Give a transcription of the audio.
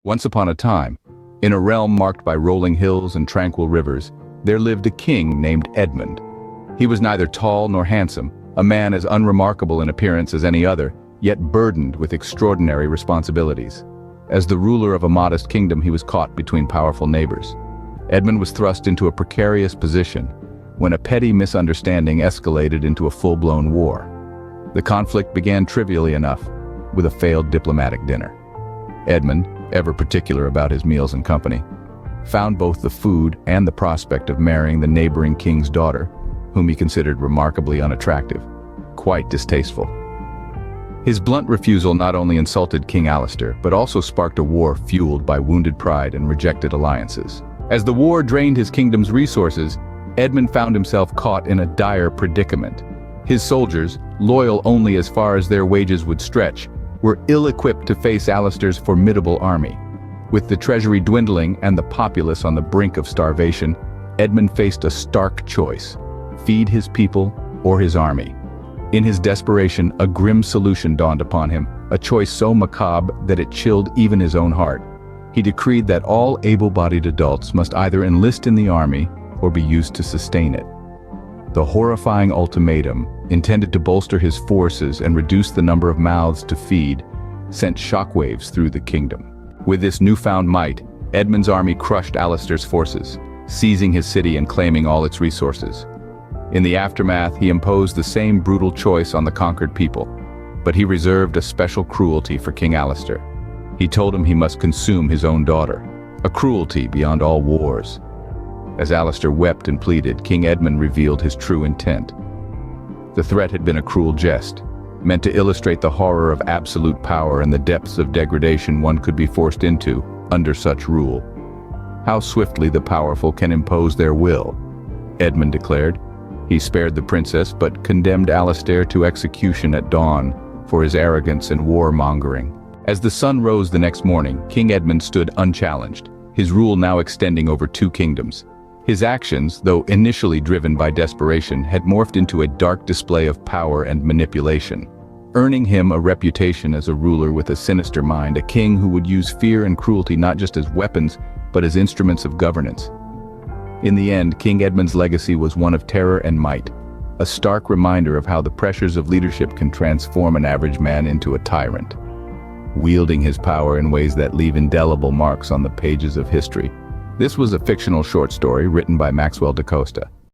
Once upon a time, in a realm marked by rolling hills and tranquil rivers, there lived a king named Edmund. He was neither tall nor handsome, a man as unremarkable in appearance as any other, yet burdened with extraordinary responsibilities. As the ruler of a modest kingdom, he was caught between powerful neighbors. Edmund was thrust into a precarious position when a petty misunderstanding escalated into a full-blown war. The conflict began trivially enough, with a failed diplomatic dinner. Edmund, ever particular about his meals and company, found both the food and the prospect of marrying the neighboring king's daughter, whom he considered remarkably unattractive, quite distasteful. His blunt refusal not only insulted King Alistair, but also sparked a war fueled by wounded pride and rejected alliances. As the war drained his kingdom's resources, Edmund found himself caught in a dire predicament. His soldiers, loyal only as far as their wages would stretch, were ill-equipped to face Alistair's formidable army. With the treasury dwindling and the populace on the brink of starvation, Edmund faced a stark choice: feed his people or his army. In his desperation, a grim solution dawned upon him, a choice so macabre that it chilled even his own heart. He decreed that all able-bodied adults must either enlist in the army or be used to sustain it. The horrifying ultimatum, intended to bolster his forces and reduce the number of mouths to feed, sent shockwaves through the kingdom. With this newfound might, Edmund's army crushed Alistair's forces, seizing his city and claiming all its resources. In the aftermath, he imposed the same brutal choice on the conquered people, but he reserved a special cruelty for King Alistair. He told him he must consume his own daughter, a cruelty beyond all wars. As Alistair wept and pleaded, King Edmund revealed his true intent. The threat had been a cruel jest, meant to illustrate the horror of absolute power and the depths of degradation one could be forced into under such rule. How swiftly the powerful can impose their will, Edmund declared. He spared the princess but condemned Alistair to execution at dawn for his arrogance and warmongering. As the sun rose the next morning, King Edmund stood unchallenged, his rule now extending over 2 kingdoms. His actions, though initially driven by desperation, had morphed into a dark display of power and manipulation, earning him a reputation as a ruler with a sinister mind, a king who would use fear and cruelty not just as weapons, but as instruments of governance. In the end, King Edmund's legacy was one of terror and might, a stark reminder of how the pressures of leadership can transform an average man into a tyrant, wielding his power in ways that leave indelible marks on the pages of history. This was a fictional short story written by Maxwell Dacosta.